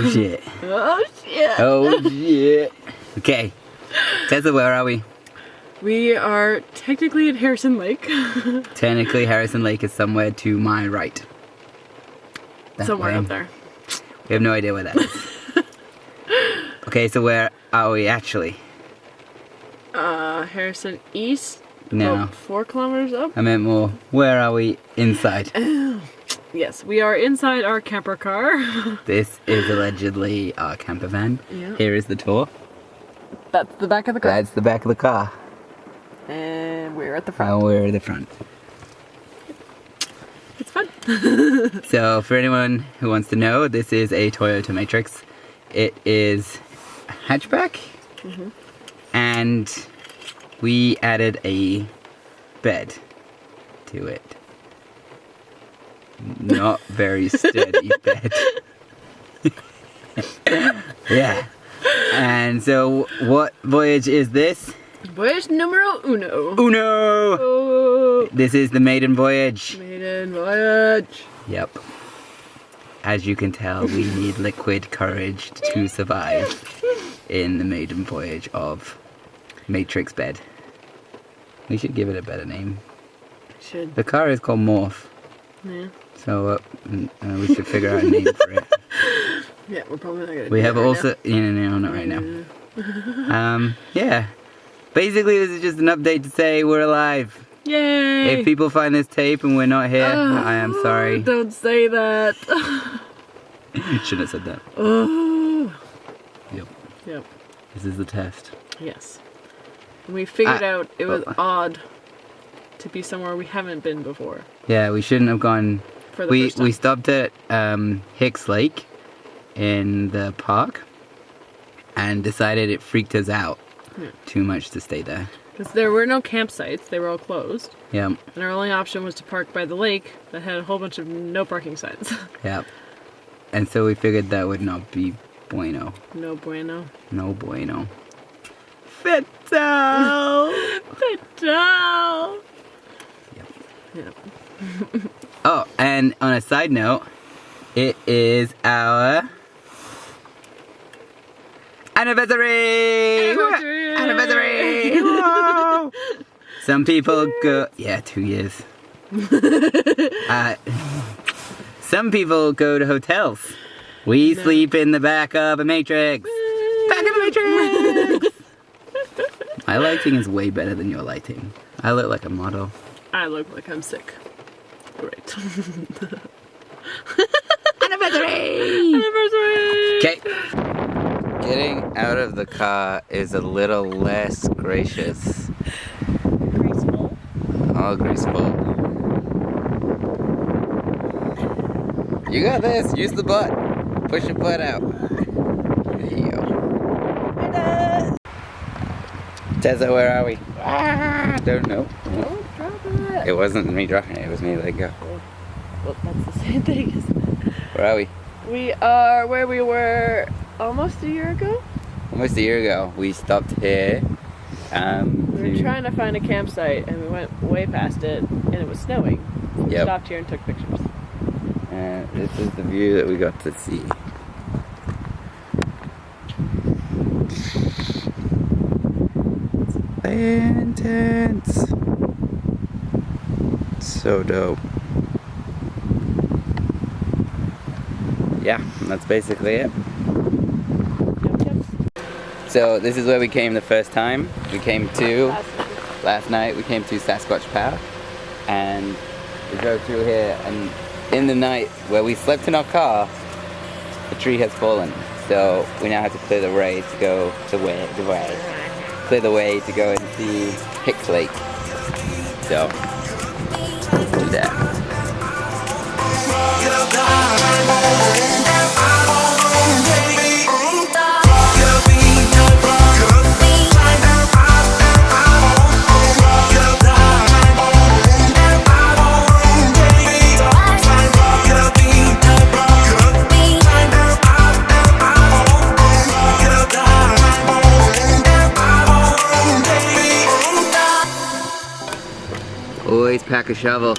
Oh shit. Oh shit. Oh shit. Okay. Tessa, where are we? We are technically at Harrison Lake. Technically, Harrison Lake is somewhere to my right. That Somewhere way. up there. We have no idea where that is. Okay, so where are we actually? Harrison East. No. About 4 kilometers up. I meant more, where are we inside? Yes, we are inside our camper car. This is allegedly our camper van. Yeah. Here is the tour. That's the back of the car. That's the back of the car. And we're at the front. And we're at the front. It's fun. So, for anyone who wants to know, this is a Toyota Matrix. It is a hatchback. Mm-hmm. And we added a bed to it. Not very sturdy bed. Yeah. And so, what voyage is this? Voyage numero uno. Uno! Oh, This is the maiden voyage. maiden voyage. Yep. As you can tell, we need liquid courage to survive in the maiden voyage of Matrix Bed. We should give it a better name. Should. The car is called Morph, Yeah. so we should figure out a name for it. Yeah, we're probably not gonna. We do have it right also, no, not right now. Yeah. Basically, this is just an update to say we're alive. now. Yay! If people find this tape and we're not here, I am sorry. Don't say that. Shouldn't have said that. Oh. Yep. Yep. This is the test. Yes. And we figured out it was odd to be somewhere we haven't been before. Yeah, we shouldn't have gone. For the first time. We stopped at Hicks Lake in the park and decided it freaked us out too much to stay there. Because there were no campsites, they were all closed. Yeah, And our only option was to park by the lake that had a whole bunch of no parking signs. yeah. And so we figured that would not be bueno. No bueno. No bueno. Fatal! Fatal! Yep. Yep. Oh, and on a side note, it is our anniversary! Anniversary! Anniversary! Whoa! Some people go... Yeah, 2 years. Some people go to hotels. We sleep in the back of a Matrix. Back of a Matrix! My lighting is way better than your lighting. I look like a model. I look like I'm sick. Great. Anniversary! Anniversary! Okay. Getting out of the car is a little less gracious. Graceful. Oh, graceful. You got this. Use the butt. Push your butt out. There you go. Tessa, where are we? Don't know. Don't drop it. It wasn't me dropping it. It was me letting go. Well, that's the same thing, isn't it? Where are we? We are where we were almost a year ago. Almost a year ago. We stopped here. We were trying to find a campsite and we went way past it and it was snowing. So we stopped here and took pictures. And this is the view that we got to see. Intense. So dope. Yeah, that's basically it. So this is where we came the first time. We came to, last night we came to Sasquatch Path and we drove through here, and in the night where we slept in our car, the tree has fallen. So we now have to clear the way to go clear the way to go and see Hicks Lake. So let's do that. Always pack a shovel.